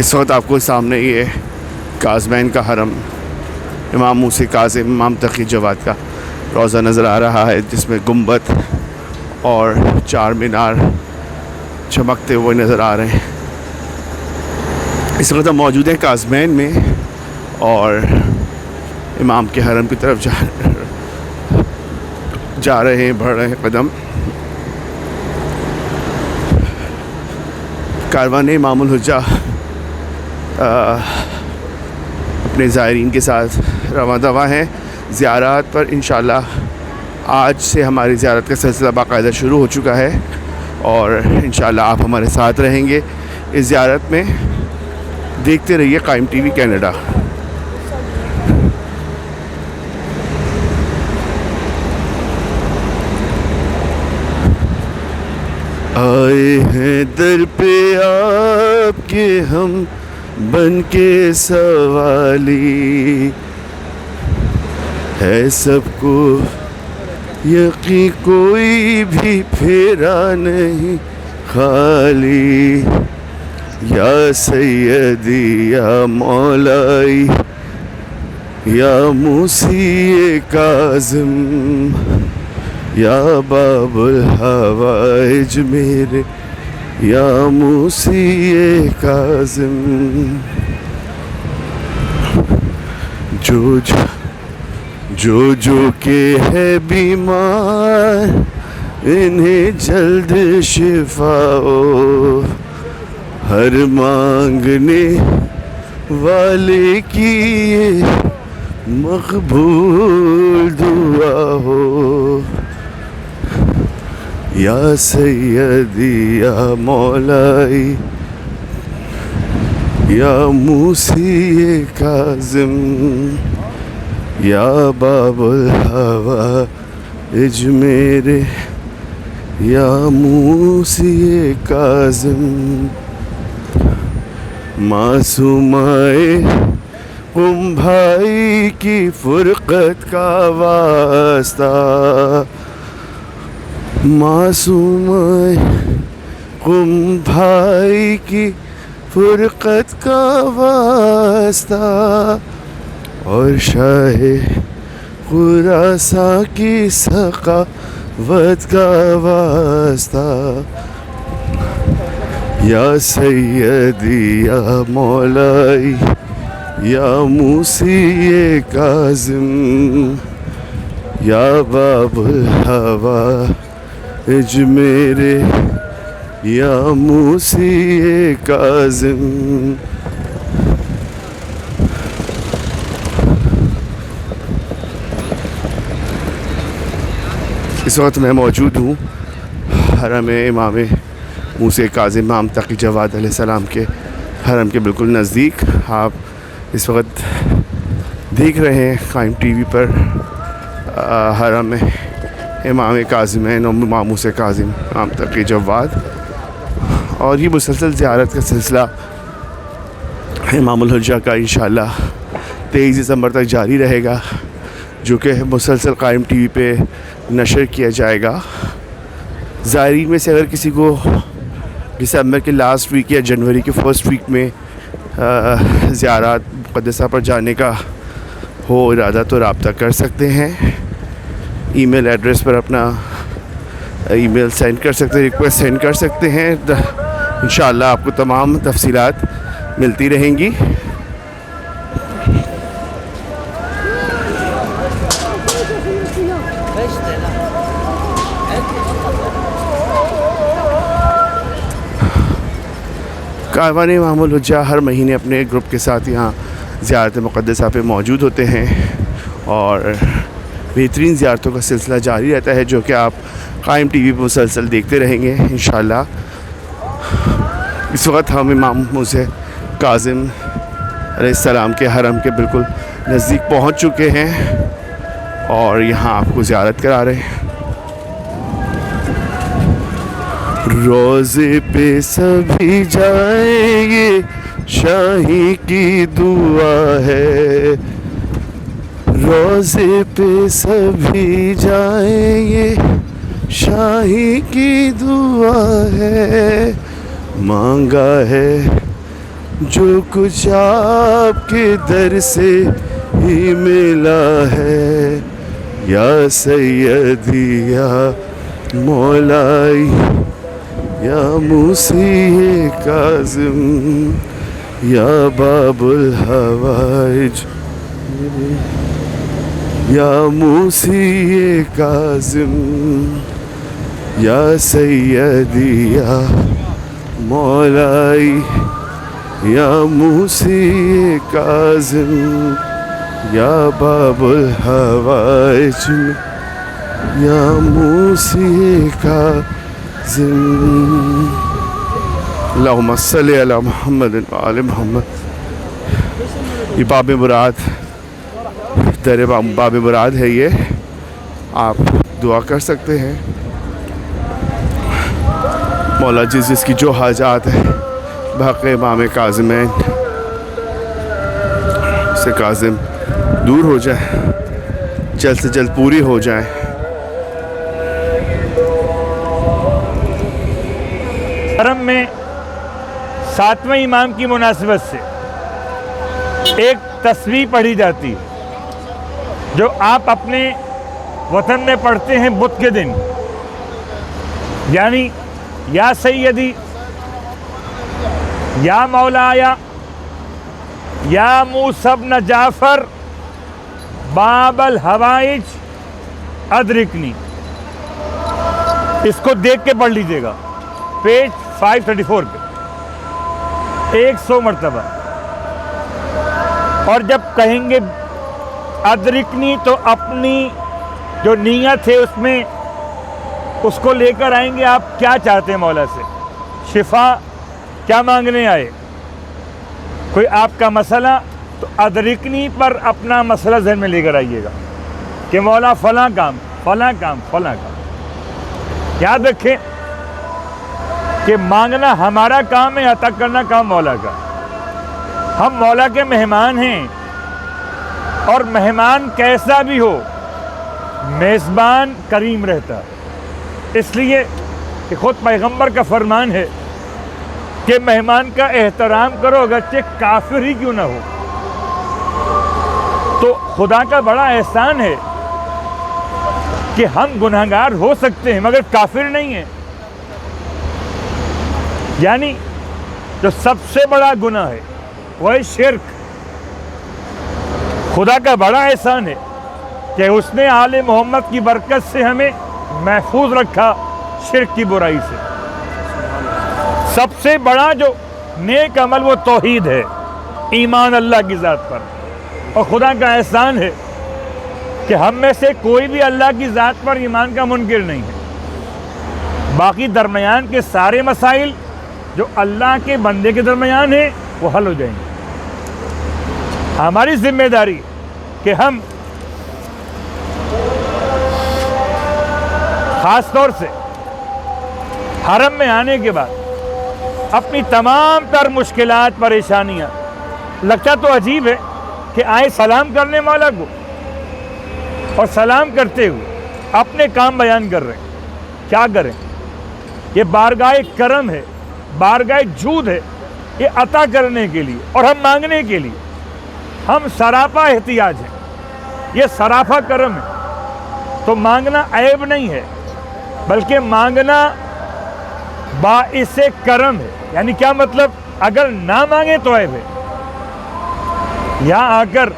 اس وقت آپ کو سامنے یہ کاظمین کا حرم، امام موسی کاظم امام تقی جواد کا روضہ نظر آ رہا ہے، جس میں گنبد اور چار مینار چمکتے ہوئے نظر آ رہے ہیں۔ اس وقت ہم موجود ہیں کاظمین میں اور امام کے حرم کی طرف جا رہے ہیں، بڑھ رہے ہیں قدم۔ کاروان امام الحجہ اپنے زائرین کے ساتھ رواں دواں ہیں زیارات پر۔ انشاءاللہ آج سے ہماری زیارت کا سلسلہ باقاعدہ شروع ہو چکا ہے اور انشاءاللہ آپ ہمارے ساتھ رہیں گے اس زیارت میں۔ دیکھتے رہیے قائم ٹی وی کینیڈا۔ آئے ہیں در پہ آپ کے ہم بن کے سوالی، ہے سب کو یقین کوئی بھی پھیرا نہیں خالی، یا سیدی یا مولائی یا موسی کاظم یا باب الحوائج میرے یا موسی کاظم۔ جو کہ ہے بیمار انہیں جلد شفا ہو، ہر مانگنے والے کی یہ مقبول دعا ہو، یا سیدی یا مولائی یا موسی کاظم یا باب الحوائج میرے یا موسی کاظم۔ معصومائے قم بھائی کی فرقت کا واسطہ، معصومائے قم بھائی کی فرقت کا واسطہ، اور شاہ خراساں کی سخاوت کا واسطہ، یا سیدی یا مولائی یا موسی کاظم یا باب الحوائج میرے یا موسی کاظم۔ اس وقت میں موجود ہوں حرم امام موسی کاظم امام تقی جواد علیہ السلام کے حرم کے بالکل نزدیک۔ آپ اس وقت دیکھ رہے ہیں قائم ٹی وی پر حرم امام کاظمین اور امام موسی کاظم امام تقی جواد، اور یہ مسلسل زیارت کا سلسلہ امام الحجہ کا انشاءاللہ 23 دسمبر تک جاری رہے گا، جو کہ مسلسل قائم ٹی وی پہ نشر کیا جائے گا۔ زائرین میں سے اگر کسی کو دسمبر کے لاسٹ ویک یا جنوری کے فرسٹ ویک میں زیارات مقدسہ پر جانے کا ہو ارادہ تو رابطہ کر سکتے ہیں، ای میل ایڈریس پر اپنا ای میل سینڈ کر سکتے ہیں، ریکویسٹ سینڈ کر سکتے ہیں۔ انشاءاللہ آپ کو تمام تفصیلات ملتی رہیں گی۔ کاروان امام الحجہ ہر مہینے اپنے گروپ کے ساتھ یہاں زیارت مقدسہ پہ موجود ہوتے ہیں اور بہترین زیارتوں کا سلسلہ جاری رہتا ہے، جو کہ آپ قائم ٹی وی پہ مسلسل دیکھتے رہیں گے انشاءاللہ۔ اس وقت ہم امام موسی کاظم علیہ السلام کے حرم کے بالکل نزدیک پہنچ چکے ہیں اور یہاں آپ کو زیارت کرا رہے ہیں۔ روزے پہ سبھی جائیں گے، شاہی کی دعا ہے، روزے پہ سبھی جائیں گے، شاہی کی دعا ہے، مانگا ہے جو کچھ آپ کے در سے ہی ملا ہے، یا سیدی یا مولائی یا موسی کاظم یا باب الحوائج یا موسی کاظم یا سیدی یا مولائی یا موسی کاظم یا باب الحوائج یا موسی کاظم. اللہم صلی علی محمد وآل محمد. یہ باب مراد، در باب مراد ہے. یہ آپ دعا کر سکتے ہیں. مولا جس کی جو حاجات ہے بحق امام کاظمین سے کاظم دور ہو جائے، جلد سے جلد پوری ہو جائیں. حرم میں 7ویں امام کی مناسبت سے ایک تسبیح پڑھی جاتی ہے جو آپ اپنے وطن میں پڑھتے ہیں بدھ کے دن، یعنی یا سیدی یا مولایا یا موسی بن جعفر باب الحوائج ادرکنی. اس کو دیکھ کے پڑھ لیجئے گا، پیج 534 پہ 100 مرتبہ. اور جب کہیں گے ادرکنی تو اپنی جو نیت ہے اس میں اس کو لے کر آئیں گے. آپ کیا چاہتے ہیں مولا سے؟ شفا کیا مانگنے آئے؟ کوئی آپ کا مسئلہ، تو ادرکنی پر اپنا مسئلہ ذہن میں لے کر آئیے گا کہ مولا فلاں کام فلاں کام فلاں کام. یاد رکھیں کہ مانگنا ہمارا کام ہے، عطا کرنا کام مولا کا. ہم مولا کے مہمان ہیں، اور مہمان کیسا بھی ہو میزبان کریم رہتا. اس لیے کہ خود پیغمبر کا فرمان ہے کہ مہمان کا احترام کرو اگرچہ کافر ہی کیوں نہ ہو. تو خدا کا بڑا احسان ہے کہ ہم گناہگار ہو سکتے ہیں مگر کافر نہیں ہیں. یعنی جو سب سے بڑا گناہ ہے وہ ہے شرک. خدا کا بڑا احسان ہے کہ اس نے آل محمد کی برکت سے ہمیں محفوظ رکھا شرک کی برائی سے. سب سے بڑا جو نیک عمل وہ توحید ہے، ایمان اللہ کی ذات پر. اور خدا کا احسان ہے کہ ہم میں سے کوئی بھی اللہ کی ذات پر ایمان کا منکر نہیں ہے. باقی درمیان کے سارے مسائل جو اللہ کے بندے کے درمیان ہیں وہ حل ہو جائیں گے. ہماری ذمہ داری کہ ہم خاص طور سے حرم میں آنے کے بعد اپنی تمام تر مشکلات، پریشانیاں، لگتا تو عجیب ہے کہ آئے سلام کرنے والا کو اور سلام کرتے ہوئے اپنے کام بیان کر رہے ہیں. کیا کریں؟ یہ بارگاہ کرم ہے، بارگاہ جود ہے، یہ عطا کرنے کے لیے اور ہم مانگنے کے لیے. ہم سراپا احتیاج ہیں، یہ سراپا کرم ہے. تو مانگنا عیب نہیں ہے بلکہ مانگنا باعث کرم ہے. یعنی کیا مطلب؟ اگر نہ مانگے تو عیب ہے. یہاں آ کر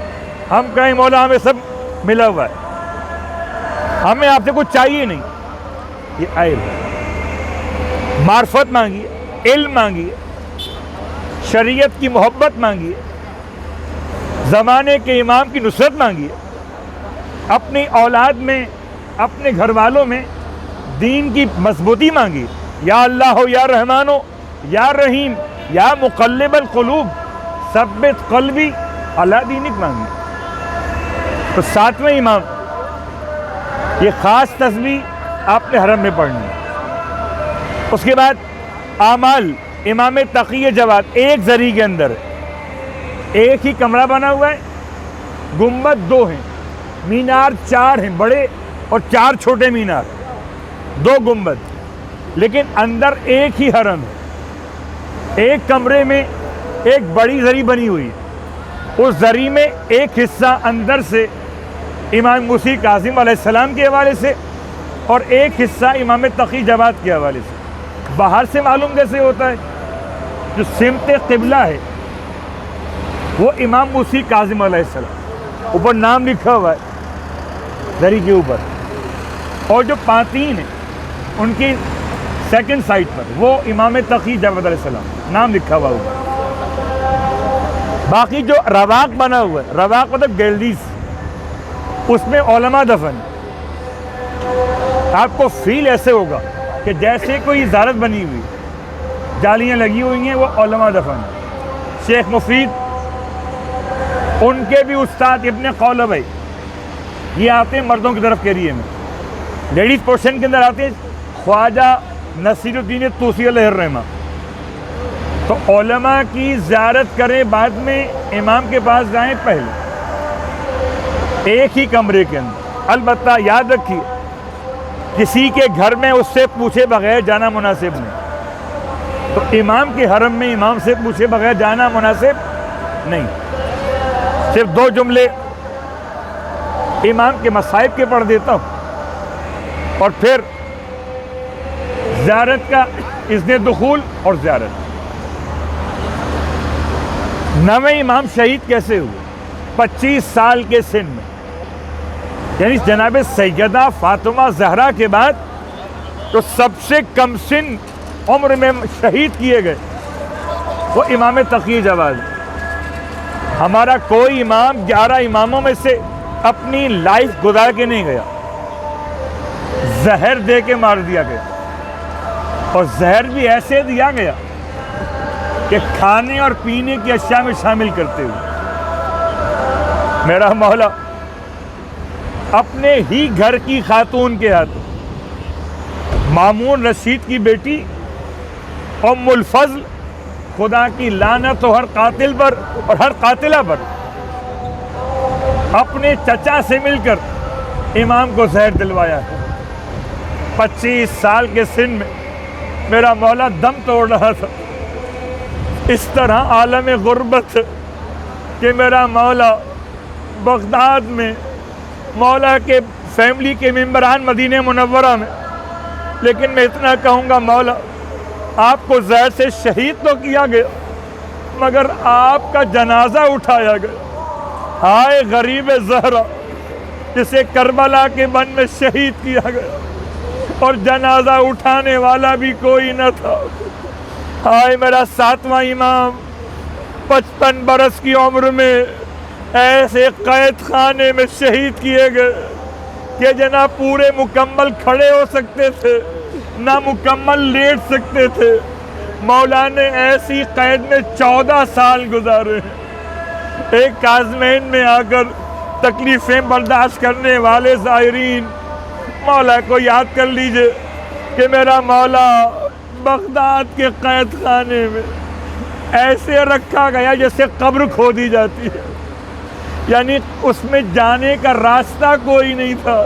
ہم کہیں مولا ہمیں سب ملا ہوا ہے، ہمیں آپ سے کچھ چاہیے نہیں، یہ عیب ہے. معرفت مانگیے، علم مانگیے، شریعت کی محبت مانگیے، زمانے کے امام کی نصرت مانگیے، اپنی اولاد میں، اپنے گھر والوں میں دین کی مضبوطی مانگیے. یا اللہ ہو، یا رحمان ہو، یا رحیم، یا مقلب القلوب ثبت قلبی علی دینک مانگیے. تو 7ویں امام یہ خاص تسبیح آپ نے حرم میں پڑھنی ہے. اس کے بعد اعمال امام تقی جواد ایک زری کے اندر ہے. ایک ہی کمرہ بنا ہوا ہے، گنبد 2 ہیں، مینار 4 ہیں بڑے اور 4 چھوٹے مینار، 2 گنبد، لیکن اندر ایک ہی حرم ہے. ایک کمرے میں ایک بڑی زری بنی ہوئی ہے، اس زری میں ایک حصہ اندر سے امام موسی کاظم علیہ السلام کے حوالے سے اور ایک حصہ امام تقی جواد کے حوالے سے۔ باہر سے معلوم کیسے ہوتا ہے؟ جو سمت قبلہ ہے وہ امام موسی کاظم علیہ السلام، اوپر نام لکھا ہوا ہے زری کے اوپر، اور جو پانتین ہیں ان کی سیکنڈ سائڈ پر وہ امام تقی جواد علیہ السلام، نام لکھا ہوا ہوگا۔ باقی جو رواق بنا ہوا ہے، رواق مطلب گیلریز، اس میں علماء دفن۔ آپ کو فیل ایسے ہوگا کہ جیسے کوئی زیارت بنی ہوئی، جالیاں لگی ہوئی ہیں، وہ علماء دفن۔ شیخ مفید، ان کے بھی استاد ابن قولبی، یہ آتے ہیں مردوں کی طرف کے ایریے میں، لیڈیز پورشن کے اندر آتے ہیں خواجہ نصیر الدین طوسی علیہ الرحمہ۔ تو علماء کی زیارت کریں، بعد میں امام کے پاس جائیں، پہلے ایک ہی کمرے کے اندر۔ البتہ یاد رکھیے کسی کے گھر میں اس سے پوچھے بغیر جانا مناسب نہیں، تو امام کے حرم میں امام سے پوچھے بغیر جانا مناسب نہیں۔ صرف 2 جملے امام کے مصائب کے پڑھ دیتا ہوں اور پھر زیارت کا اذن دخول اور زیارت۔ 9ویں امام شہید کیسے ہوئے؟ 25 سال کے سن میں، یعنی جناب سیدہ فاطمہ زہرا کے بعد تو سب سے کم سن عمر میں شہید کیے گئے وہ امام تقی جواد۔ ہمارا کوئی امام 11 اماموں میں سے اپنی لائف گزار کے نہیں گیا، زہر دے کے مار دیا گیا، اور زہر بھی ایسے دیا گیا کہ کھانے اور پینے کی اشیاء میں شامل کرتے ہوئے۔ میرا مولا اپنے ہی گھر کی خاتون کے ہاتھوں مامون رشید کی بیٹی ام الفضل، خدا کی لعنت ہو ہر قاتل پر اور ہر قاتلہ پر، اپنے چچا سے مل کر امام کو زہر دلوایا ہے۔ 25 سال کے سن میں میرا مولا دم توڑ رہا تھا، اس طرح عالم غربت کہ میرا مولا بغداد میں مولا کے فیملی کے ممبران مدینہ منورہ میں، لیکن میں اتنا کہوں گا مولا آپ کو زہر سے شہید تو کیا گیا مگر آپ کا جنازہ اٹھایا گیا۔ ہائے غریب زہرا جسے کربلا کے بن میں شہید کیا گیا اور جنازہ اٹھانے والا بھی کوئی نہ تھا۔ ہائے میرا 7واں امام 55 برس کی عمر میں ایسے قید خانے میں شہید کیے گئے کہ جناب پورے مکمل کھڑے ہو سکتے تھے، نہ مکمل لیٹ سکتے تھے۔ مولا نے ایسی قید میں 14 سال گزارے۔ ایک کازمین میں آ کر تکلیفیں برداشت کرنے والے زائرین مولا کو یاد کر لیجئے کہ میرا مولا بغداد کے قید خانے میں ایسے رکھا گیا جیسے قبر کھودی جاتی ہے، یعنی اس میں جانے کا راستہ کوئی نہیں تھا،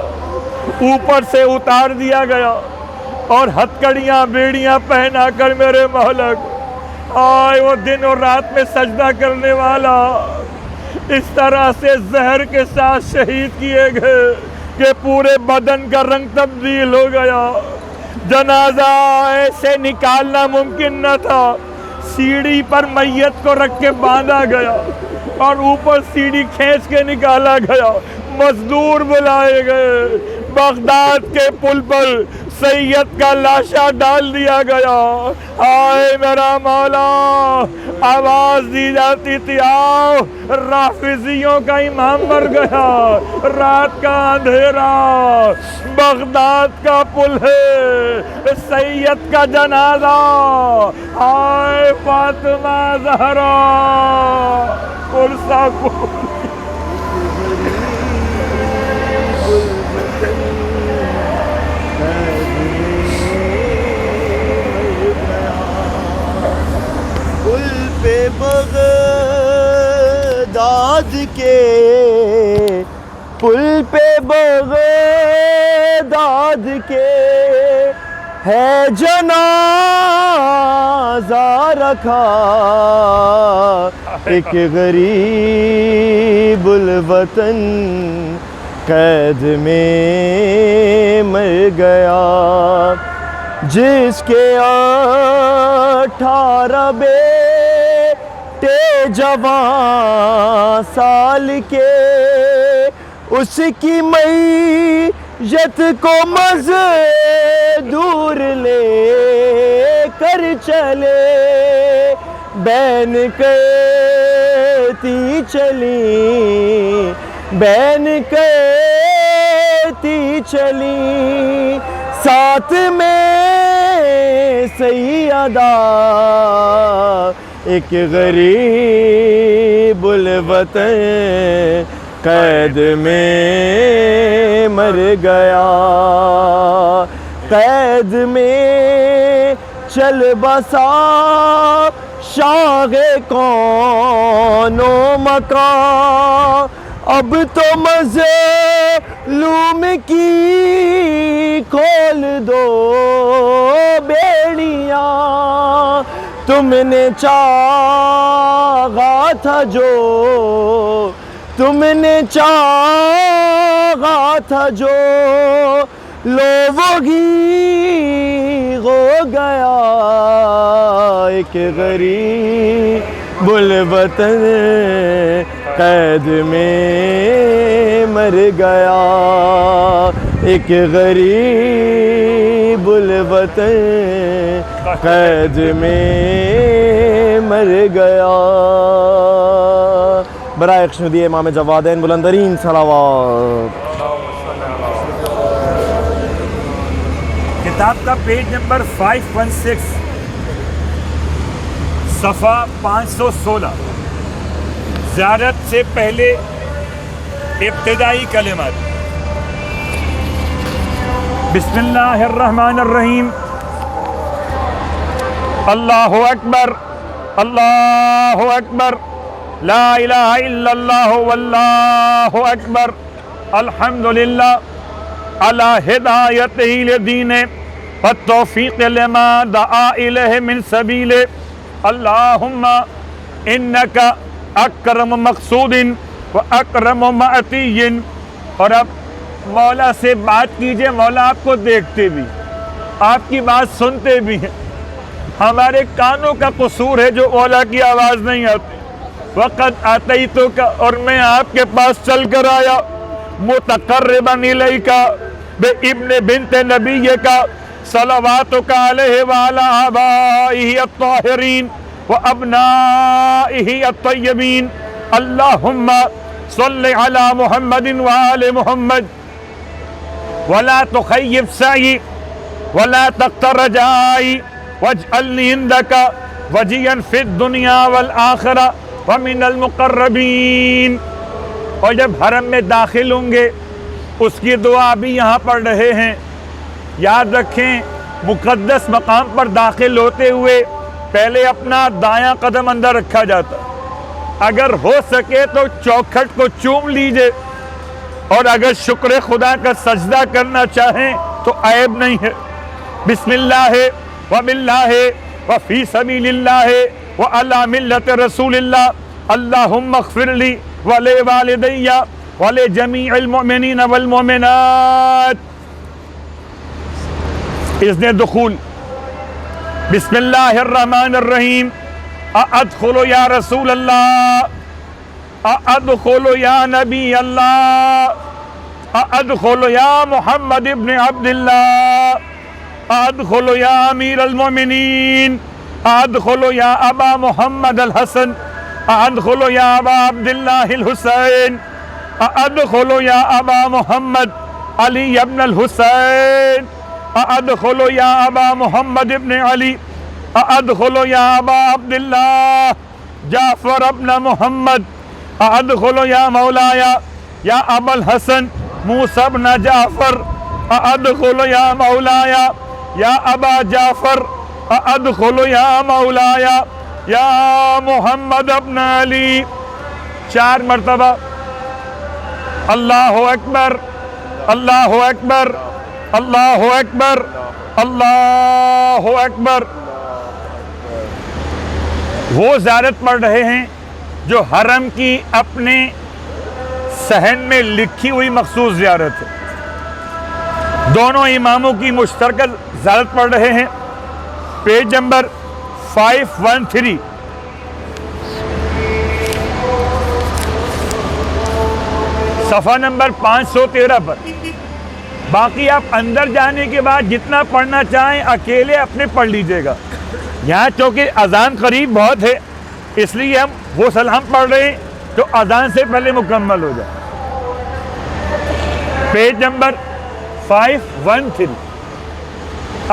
اوپر سے اتار دیا گیا اور ہتھکڑیاں بیڑیاں پہنا کر میرے مولا کو آئے وہ دن اور رات میں سجدہ کرنے والا اس طرح سے زہر کے ساتھ شہید کیے گئے کہ پورے بدن کا رنگ تبدیل ہو گیا۔ جنازہ ایسے نکالنا ممکن نہ تھا، سیڑھی پر میت کو رکھ کے باندھا گیا اور اوپر سیڑھی کھینچ کے نکالا گیا، مزدور بلائے گئے، بغداد کے پل پر سید کا لاشا ڈال دیا گیا۔ آئے میرا مولا آواز دی جاتی تھی آؤ رافضیوں کا امام مر گیا، رات کا اندھیرا بغداد کا پل ہے، سید کا جنازہ، آئے فاطمہ زہرا قرصہ کو بغداد کے پل پہ بغداد کے ہے جنازہ رکھا ایک غریب الوطن قید میں مر گیا جس کے 18 بیٹے جوان سال کے اس کی میت کو مزدور لے کر چلے بین کہتی چلی بین کہتی چلی ساتھ میں سیدہ ایک غریب الوطن قید میں مر گیا قید میں چل بسا شاہ کون و مکان اب تو مظلوم کی کھول دو بیڑیاں تم نے چاہا تھا جو تم نے چاہا تھا جو لو وہی ہو گیا ایک غریب الوطن قید میں مر گیا ایک غریب الوطن قید میں مر گیا برائے خشنودی امام جوادین بلندرین صلوات کتاب کا پیج نمبر 516 صفحہ 516 زیارت سے پہلے ابتدائی کلمات بسم اللہ الرحمن الرحیم اللہ اکبر اللہ اکبر لا الہ الا اللہ واللہ اکبر الحمدللہ علی ہدایتہ لدین والتوفیق لما دعا الیہ من سبیل اللہم انکا اکرم مقصود و اکرم معتی. اور اب مولا سے بات کیجئے، مولا آپ کو دیکھتے بھی، آپ کی بات سنتے بھی ہیں. ہمارے کانوں کا قصور ہے جو مولا کی آواز نہیں آتی. وقت آتیتک اور میں آپ کے پاس چل کر آیا متقربا الیک بابن بنت نبیک صلواتک علیہ وعلی آبائہ الطاہرین وابنائہ الطیبین. اللہم صل علی محمد وآل محمد ولا تخیب سعی ولا تقتر رجائی واجعلنی عندک وجیا فی الدنیا والآخرہ ومن المقربین. اور جب حرم میں داخل ہوں گے اس کی دعا بھی یہاں پڑھ رہے ہیں. یاد رکھیں مقدس مقام پر داخل ہوتے ہوئے پہلے اپنا دایاں قدم اندر رکھا جاتا، اگر ہو سکے تو چوکھٹ کو چوم لیجئے، اور اگر شکر خدا کا سجدہ کرنا چاہیں تو عیب نہیں ہے. بسم اللہ وباللہ وفی سبیل اللہ وعلی ملت رسول اللہ اللہم اغفر لی ولی والدی ولی جمیع المؤمنین والمؤمنات. اذن دخول بسم اللہ الرحمن الرحیم. ادخل یا رسول اللہ ادخل یا نبی اللہ ادخل یا محمد ابن عبداللہ ادخل یا امیر المؤمنین ادخل یا ابا محمد الحسن ادخل یا ابا عبداللہ الحسین ادخل یا ابا محمد علی ابن الحسین ادخل یا ابا محمد ابن علی ادخل یا ابا عبداللہ جعفر ابن محمد ادخل یا مولایا یا ابا الحسن موسیٰ ابن جعفر ادخل یا مولایا یا ابا جعفر ادخل یا مولایا یا محمد ابن علی. 4 مرتبہ اللہ اکبر اللہ اکبر اللہ اکبر اللہ اکبر. وہ زیارت پڑھ رہے ہیں جو حرم کی اپنے صحن میں لکھی ہوئی مخصوص زیارت ہے. دونوں اماموں کی مشترکہ زیارت پڑھ رہے ہیں. Page number 513. صفحہ نمبر 513 پر. باقی آپ اندر جانے کے بعد جتنا پڑھنا چاہیں اکیلے اپنے پڑھ لیجئے گا. یہاں چونکہ اذان قریب بہت ہے اس لیے ہم وہ سلام پڑھ رہے ہیں جو اذان سے پہلے مکمل ہو جائے. Page number 513.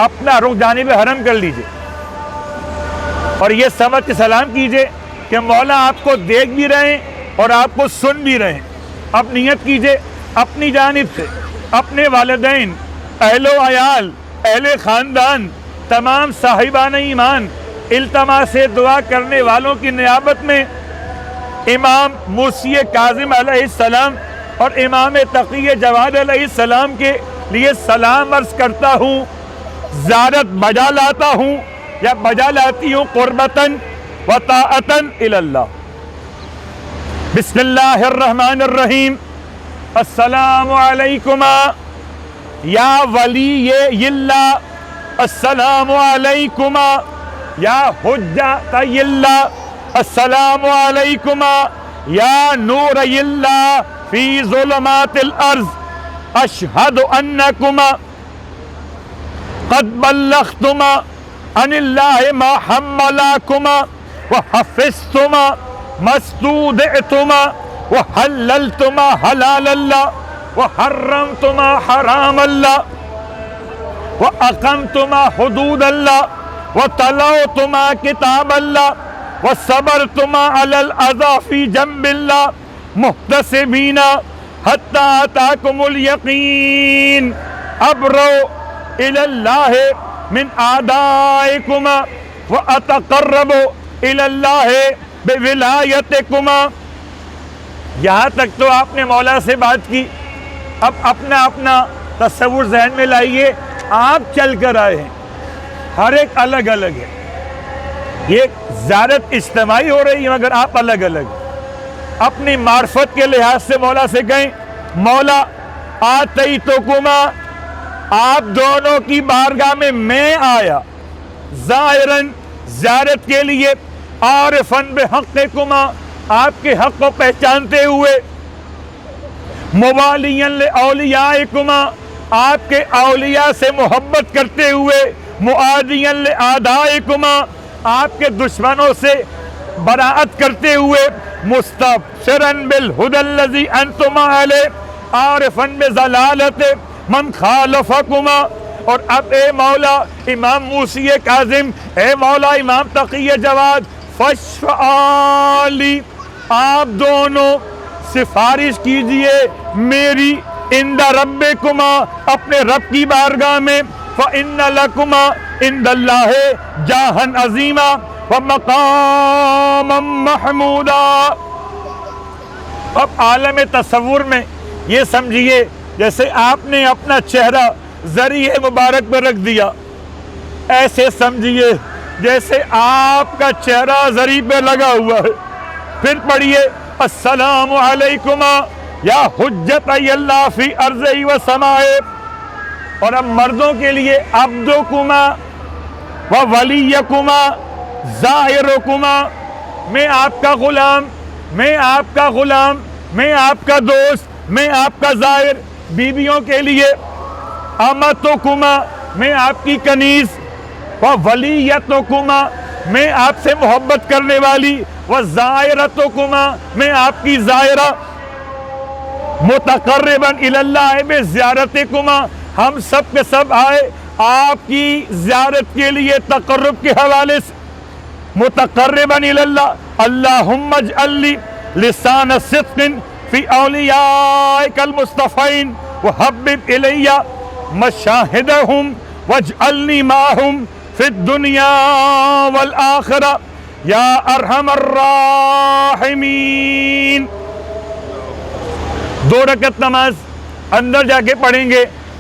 اپنا رخ جانب حرم کر لیجئے اور یہ سمجھ کے سلام کیجئے کہ مولا آپ کو دیکھ بھی رہے ہیں اور آپ کو سن بھی رہے ہیں. اب نیت کیجئے اپنی جانب سے اپنے والدین، اہل و عیال، اہل خاندان، تمام صاحبان ایمان، التماس دعا کرنے والوں کی نیابت میں امام موسی کاظم علیہ السلام اور امام تقی جواد علیہ السلام کے لیے سلام عرض کرتا ہوں. زیارت بجا لاتا ہوں یا بجا لاتی ہوں قربتاً و طاعتاً الی اللہ. بسم اللہ الرحمن الرحیم. السلام علیکما یا ولی اللہ، السلام علیکما یا حجت اللہ، السلام علیکما یا نور اللہ فی ظلمات الارض. اشہد انکما قد بلغتما عن اللہ ما حملاکما وحفظتما ما استودعتما وحللتما حلال اللہ وحرمتما حرام اللہ وَأَقَمْتُمَا حُدُودَ اللَّهِ وَتَلَوْتُمَا كِتَابَ اللَّهِ وَصَبَرْتُمَا عَلَى الْأَذَى فِي جَنبِ اللَّهِ مُحْتَسِبِينَ حَتَّى أَتَاكُمُ الْيَقِينُ. أَبْرَوْا إِلَى اللَّهِ مِنْ أَعْدَائِكُمَا وَأَتَقَرَّبُوا إِلَى اللَّهِ بِوِلَایَتِكُمَا. یہاں تک تو آپ نے مولا سے بات کی. اب اپنا تصور ذہن میں لائیے. آپ چل کر آئے ہیں، ہر ایک الگ الگ ہے. یہ زیارت اجتماعی ہو رہی ہے مگر آپ الگ الگ ہیں. اپنی معرفت کے لحاظ سے مولا سے کہیں مولا آتیتکما، آپ دونوں کی بارگاہ میں آیا، ظاہراً زیارت کے لیے، عارفاً بحقکما، آپ کے حق کو پہچانتے ہوئے، موالیاً لاولیائکما، آپ کے اولیاء سے محبت کرتے ہوئے، معادیاً لاعدائکما، آپ کے دشمنوں سے براءت کرتے ہوئے، مستبشراً بالہدی الذی انتما علیہ، عارفاً بضلالۃ من خالفکما. اور اب اے مولا امام موسی کاظم، اے مولا امام تقی جواد، فاشفعا لی، آپ دونوں سفارش کیجئے میری، عند ربکما، اپنے رب کی بارگاہ میں، فإن لکما عند اللہ جاہن عظیما ومقاما محمودا. اب عالم تصور میں یہ سمجھیے جیسے آپ نے اپنا چہرہ ذریعہ مبارک پہ رکھ دیا. ایسے سمجھیے جیسے آپ کا چہرہ ذریعہ پہ لگا ہوا ہے. پھر پڑھیے السلام علیکما یا حجت اللہ فی ارضہ و سمائے. اور اب مردوں کے لیے عبدکما و ولیکما ظاہرکما، میں آپ کا غلام، میں آپ کا غلام، میں آپ کا دوست، میں آپ کا ظاہر. بیویوں کے لیے امتکما، میں آپ کی کنیز، و ولیتکما، میں آپ سے محبت کرنے والی، و ظاہرتکما، میں آپ کی ظاہرہ. متقرباً الی اللہ بزیارتکما، ہم سب کے سب آئے آپ کی زیارت کے لیے تقرب کے حوالے سے. متقرباً الی اللہ، اللہم اجعل لی لسان صدق فی اولیائک المصطفین وحبب الی مشاہدہم واجعلنی معہم فی الدنیا والآخرہ یا ارحم الراحمین. 2 رکعت نماز اندر جا کے پڑھیں گے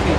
3,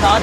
7